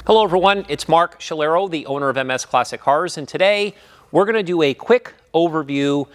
Hello everyone, it's Marc Schiliro, the owner of MS Classic Cars, and today we're going to do a quick overview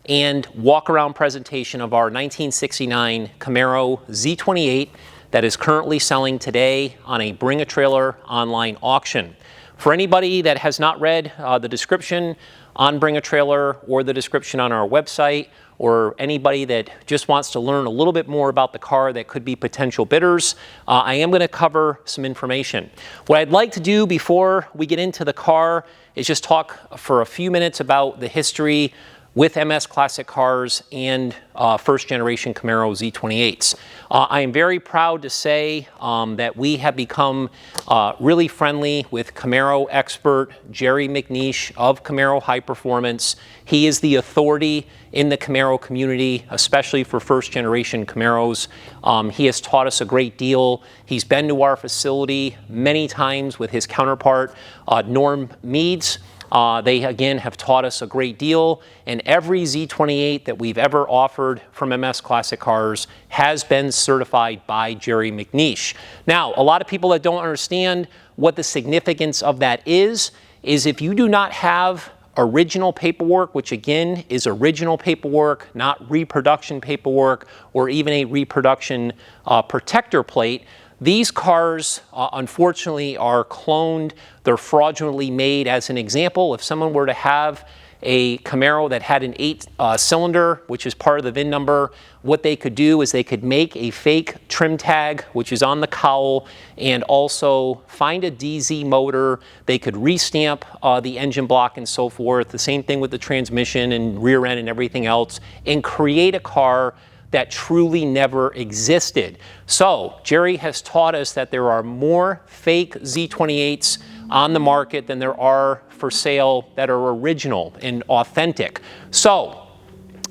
and walk-around presentation of our 1969 Camaro Z28 that is currently selling today on a Bring a Trailer online auction. For anybody that has not read the description on Bring a Trailer or the description on our website, or anybody that just wants to learn a little bit more about the car that could be potential bidders, I am going to cover some information. What I'd like to do before we get into the car is just talk for a few minutes about the history with MS Classic Cars and first generation Camaro Z28s. I am very proud to say that we have become really friendly with Camaro expert Jerry MacNeish of Camaro High Performance. He is the authority in the Camaro community, especially for first generation Camaros. He has taught us a great deal. He's been to our facility many times with his counterpart, Norm Meads. They again have taught us a great deal, and every Z28 that we've ever offered from MS Classic Cars has been certified by Jerry MacNeish. Now, a lot of people that don't understand what the significance of that is if you do not have original paperwork, which again is original paperwork, not reproduction paperwork or even a reproduction protector plate, these cars, unfortunately, are cloned. They're fraudulently made. As an example, if someone were to have a Camaro that had an 8-cylinder, which is part of the VIN number, what they could do is they could make a fake trim tag, which is on the cowl, and also find a DZ motor. They could restamp the engine block and so forth. The same thing with the transmission and rear end and everything else, and create a car that truly never existed. So Jerry has taught us that there are more fake Z28s on the market than there are for sale that are original and authentic. So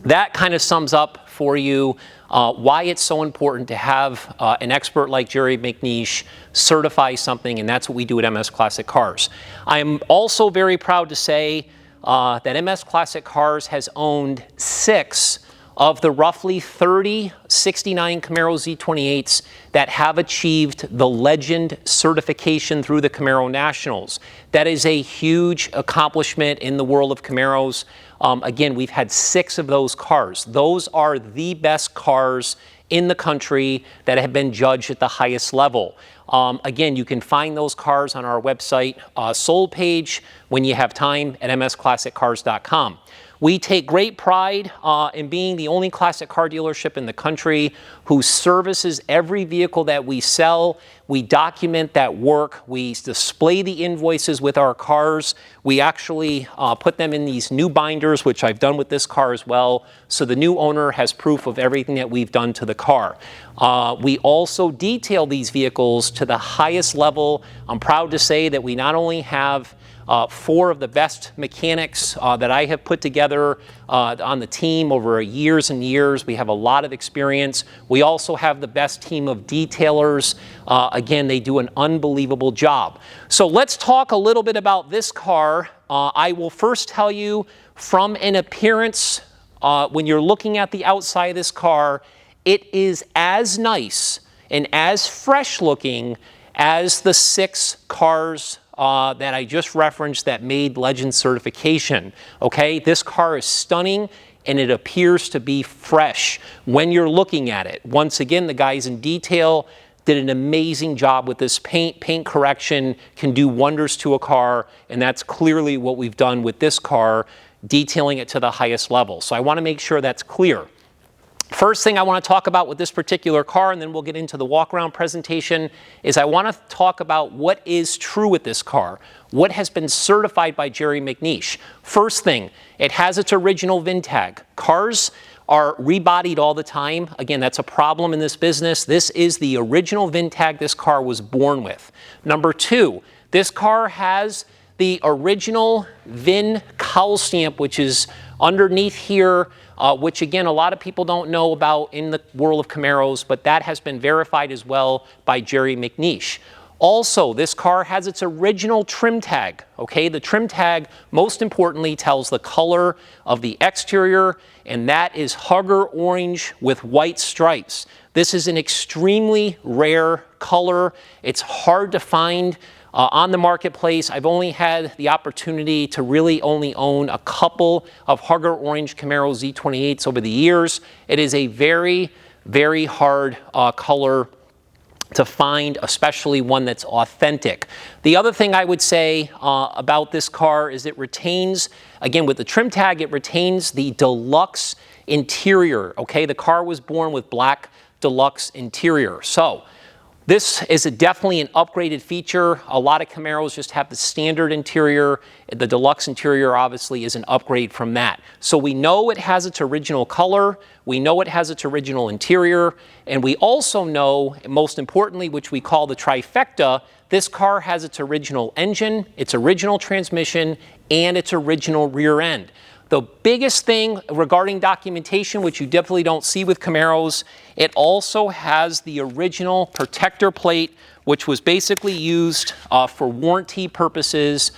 that kind of sums up for you why it's so important to have an expert like Jerry MacNeish certify something, and that's what we do at MS Classic Cars. I am also very proud to say that MS Classic Cars has owned 6 of the roughly 30 69 Camaro Z28s that have achieved the Legend certification through the Camaro Nationals. That is a huge accomplishment in the world of Camaros. Again, we've had 6 of those cars. Those are the best cars in the country that have been judged at the highest level. Again, you can find those cars on our website sold page when you have time at msclassiccars.com. We take great pride in being the only classic car dealership in the country who services every vehicle that we sell. We document that work. We display the invoices with our cars. We actually put them in these new binders, which I've done with this car as well, so the new owner has proof of everything that we've done to the car. We also detail these vehicles to the highest level. I'm proud to say that we not only have 4 of the best mechanics that I have put together on the team over years and years. We have a lot of experience. We also have the best team of detailers. Again, they do an unbelievable job. So let's talk a little bit about this car. I will first tell you from an appearance, when you're looking at the outside of this car, it is as nice and as fresh looking as the 6 cars that I just referenced that made Legend certification. Okay, this car is stunning and it appears to be fresh when you're looking at it. Once again, the guys in detail did an amazing job with this paint. Paint correction can do wonders to a car, and that's clearly what we've done with this car, detailing it to the highest level. So I want to make sure that's clear. First thing I want to talk about with this particular car, and then we'll get into the walk-around presentation, is I want to talk about what is true with this car, what has been certified by Jerry MacNeish. First thing, it has its original VIN tag. Cars are rebodied all the time. Again, that's a problem in this business. This is the original VIN tag this car was born with. Number 2, this car has the original VIN cowl stamp, which is underneath here, which again, a lot of people don't know about in the world of Camaros, but that has been verified as well by Jerry MacNeish. Also, this car has its original trim tag, okay? The trim tag, most importantly, tells the color of the exterior, and that is Hugger orange with white stripes. This is an extremely rare color. It's hard to find on the marketplace. I've only had the opportunity to really only own a couple of Harger Orange Camaro Z28s over the years. It is a very, very hard color to find, especially one that's authentic. The other thing I would say about this car is it retains, again with the trim tag, it retains the deluxe interior, okay? The car was born with black deluxe interior. So this is definitely an upgraded feature. A lot of Camaros just have the standard interior. The deluxe interior obviously is an upgrade from that. So we know it has its original color. We know it has its original interior. And we also know, most importantly, which we call the trifecta, this car has its original engine, its original transmission, and its original rear end. The biggest thing regarding documentation, which you definitely don't see with Camaros, it also has the original protector plate, which was basically used for warranty purposes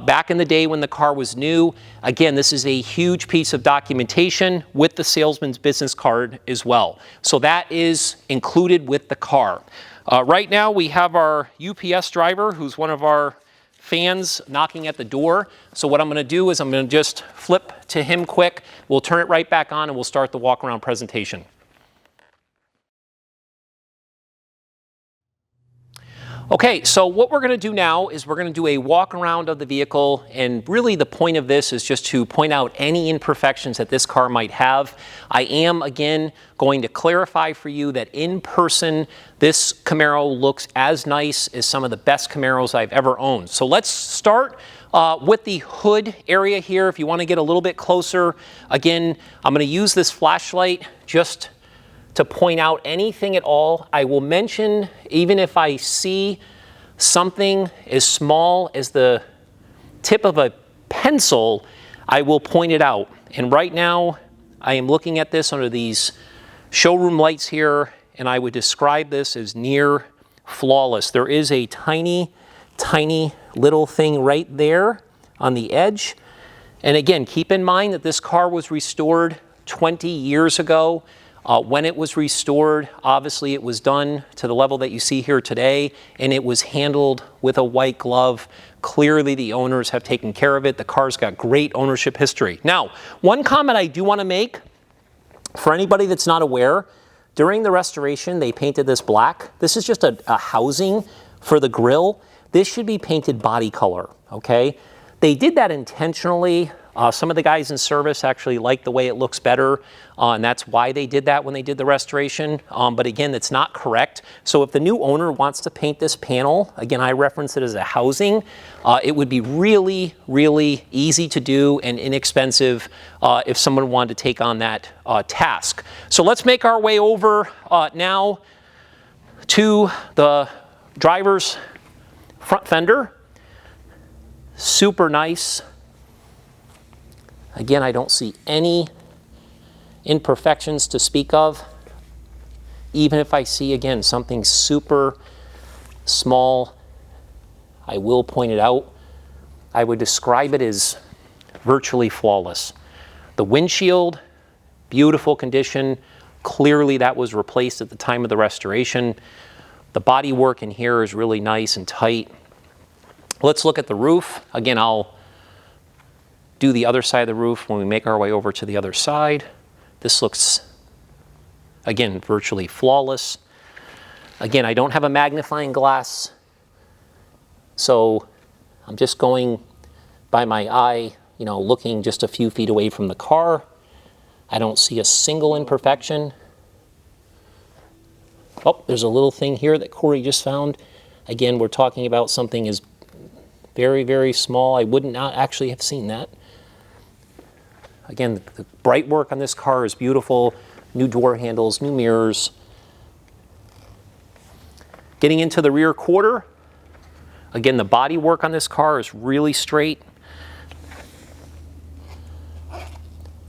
back in the day when the car was new. Again, this is a huge piece of documentation with the salesman's business card as well. So that is included with the car. Right now we have our UPS driver, who's one of our fans, knocking at the door. So what I'm going to do is I'm going to just flip to him quick. We'll turn it right back on and we'll start the walk around presentation. Okay, so what we're going to do now is we're going to do a walk around of the vehicle, and really the point of this is just to point out any imperfections that this car might have. I am again going to clarify for you that in person this Camaro looks as nice as some of the best Camaros I've ever owned. So let's start with the hood area here. If you want to get a little bit closer, again, I'm going to use this flashlight just to point out anything at all. I will mention, even if I see something as small as the tip of a pencil, I will point it out. And right now, I am looking at this under these showroom lights here, and I would describe this as near flawless. There is a tiny, tiny little thing right there on the edge. And again, keep in mind that this car was restored 20 years ago. When it was restored, obviously it was done to the level that you see here today, and it was handled with a white glove. Clearly the owners have taken care of it. The car's got great ownership history. Now, one comment I do want to make, for anybody that's not aware, during the restoration they painted this black. This is just a housing for the grille. This should be painted body color, okay? They did that intentionally. Some of the guys in service actually like the way it looks better, and that's why they did that when they did the restoration. But again, that's not correct. So if the new owner wants to paint this panel, again, I reference it as a housing, it would be really, really easy to do and inexpensive if someone wanted to take on that task. So let's make our way over now to the driver's front fender. Super nice. Again, I don't see any imperfections to speak of. Even if I see, again, something super small, I will point it out. I would describe it as virtually flawless. The windshield, beautiful condition. Clearly that was replaced at the time of the restoration. The body work in here is really nice and tight. Let's look at the roof. Again, I'll do the other side of the roof when we make our way over to the other side. This looks, again, virtually flawless. Again, I don't have a magnifying glass, so I'm just going by my eye, you know, looking just a few feet away from the car. I don't see a single imperfection. Oh, there's a little thing here that Corey just found. Again, we're talking about something as very, very small. I would not actually have seen that. Again, the bright work on this car is beautiful. New door handles, new mirrors. Getting into the rear quarter, again, the body work on this car is really straight.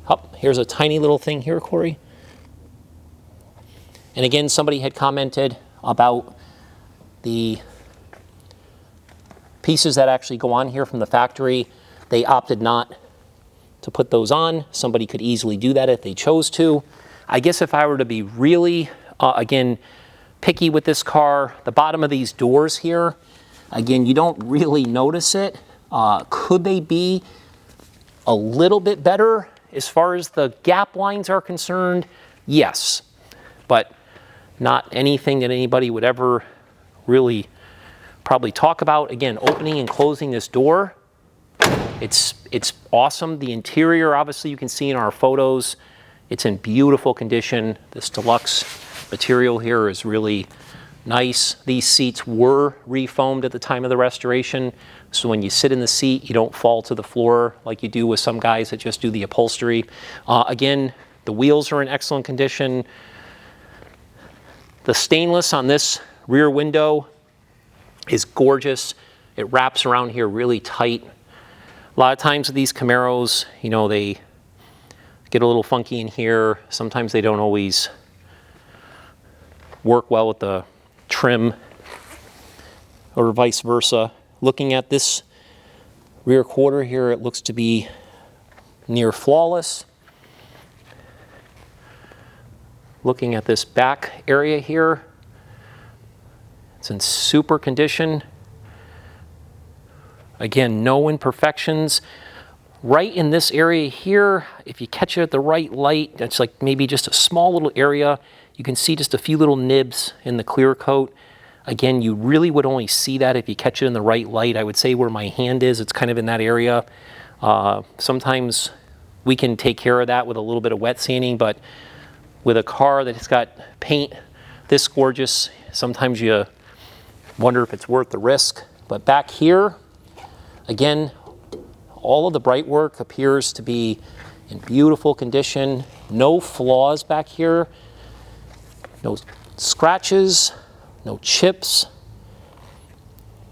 Oh, here's a tiny little thing here, Corey. And again, somebody had commented about the pieces that actually go on here from the factory. They opted not to put those on. Somebody could easily do that if they chose to. I guess if I were to be really, again, picky with this car, the bottom of these doors here, Again, you don't really notice it. Could they be a little bit better as far as the gap lines are concerned? Yes, but not anything that anybody would ever really probably talk about. Again, opening and closing this door, it's awesome. The interior, obviously, you can see in our photos, it's in beautiful condition. This deluxe material here is really nice. These seats were refoamed at the time of the restoration, so when you sit in the seat, you don't fall to the floor like you do with some guys that just do the upholstery. Again, the wheels are in excellent condition. The stainless on this rear window is gorgeous. It wraps around here really tight. A lot of times with these Camaros, you know, they get a little funky in here. Sometimes they don't always work well with the trim or vice versa. Looking at this rear quarter here, it looks to be near flawless. Looking at this back area here, it's in super condition. Again, no imperfections. Right in this area here, if you catch it at the right light, it's like maybe just a small little area. You can see just a few little nibs in the clear coat. Again, you really would only see that if you catch it in the right light. I would say where my hand is, it's kind of in that area. Sometimes we can take care of that with a little bit of wet sanding, but with a car that's got paint this gorgeous, sometimes you wonder if it's worth the risk. But back here, again, all of the bright work appears to be in beautiful condition. No flaws back here. No scratches, no chips.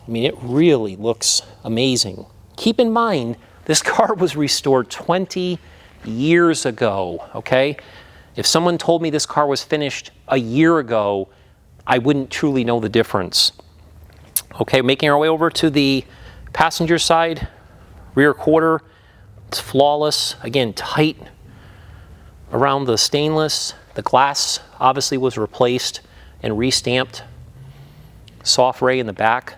I mean, it really looks amazing. Keep in mind, this car was restored 20 years ago, okay? If someone told me this car was finished a year ago, I wouldn't truly know the difference. Okay, making our way over to the passenger side, rear quarter, it's flawless. Again, tight around the stainless. The glass obviously was replaced and restamped. Soft ray in the back.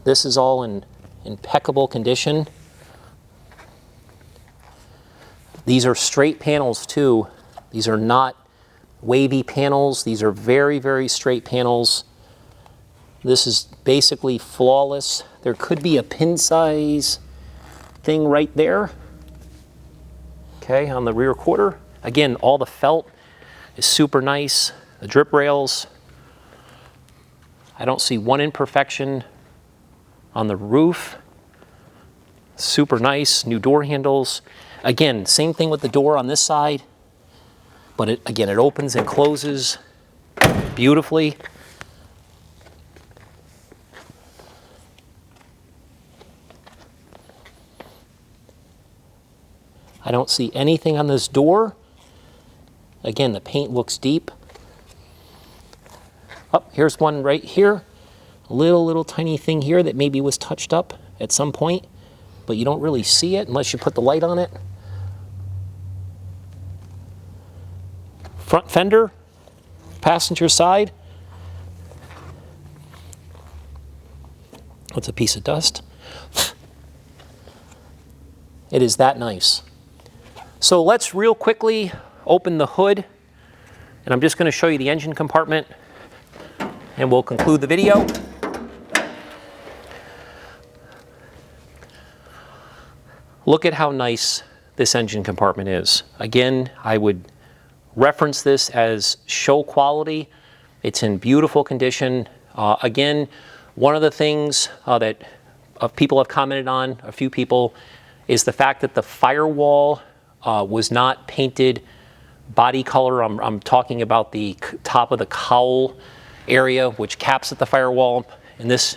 This is all in impeccable condition. These are straight panels too. These are not wavy panels. These are very, very straight panels. This is basically flawless. There could be a pin size thing right there. Okay, on the rear quarter. Again, all the felt is super nice. The drip rails, I don't see one imperfection on the roof. Super nice, new door handles. Again, same thing with the door on this side, but it opens and closes beautifully. I don't see anything on this door. Again, the paint looks deep. Oh, here's one right here. A little tiny thing here that maybe was touched up at some point, but you don't really see it unless you put the light on it. Front fender, passenger side. What's a piece of dust? It is that nice. So let's real quickly open the hood, and I'm just going to show you the engine compartment, and we'll conclude the video. Look at how nice this engine compartment is. Again, I would reference this as show quality. It's in beautiful condition. Again, one of the things that people have commented on, a few people, is the fact that the firewall was not painted body color. I'm talking about the top of the cowl area, which caps at the firewall. And this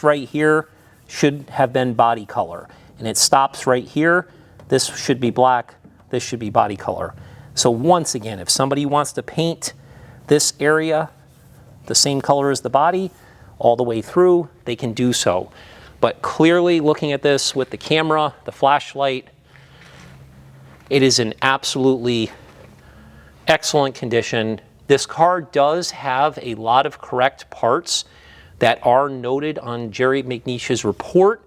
right here should have been body color. And it stops right here. This should be black. This should be body color. So once again, if somebody wants to paint this area the same color as the body all the way through, they can do so. But clearly looking at this with the camera, the flashlight, it is in absolutely excellent condition. This car does have a lot of correct parts. that are noted on Jerry MacNeish's report.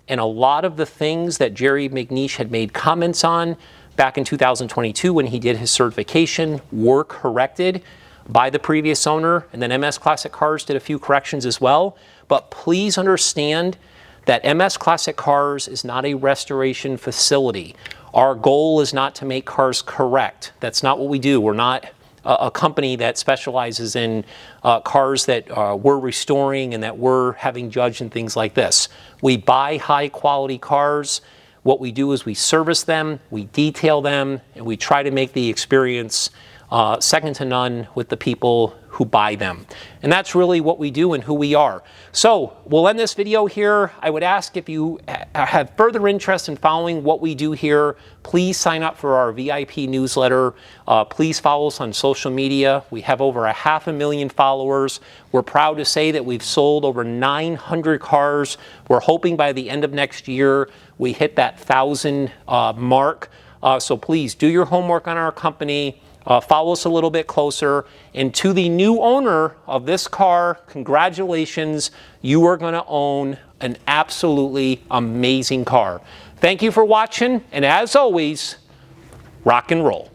And a lot of the things that Jerry MacNeish had made comments on back in 2022 when he did his certification were corrected by the previous owner. And then MS Classic Cars did a few corrections as well. But please understand that MS Classic Cars is not a restoration facility. Our goal is not to make cars correct. That's not what we do. We're not a company that specializes in cars that we're restoring and that we're having judged and things like this. We buy high quality cars. What we do is we service them, we detail them, and we try to make the experience second to none with the people who buy them. And that's really what we do and who we are. So we'll end this video here. I would ask if you have further interest in following what we do here, please sign up for our VIP newsletter. Please follow us on social media. We have over 500,000 followers. We're proud to say that we've sold over 900 cars. We're hoping by the end of next year we hit that 1,000 mark. So please do your homework on our company. Follow us a little bit closer. And to the new owner of this car, congratulations. You are going to own an absolutely amazing car. Thank you for watching. And as always, rock and roll.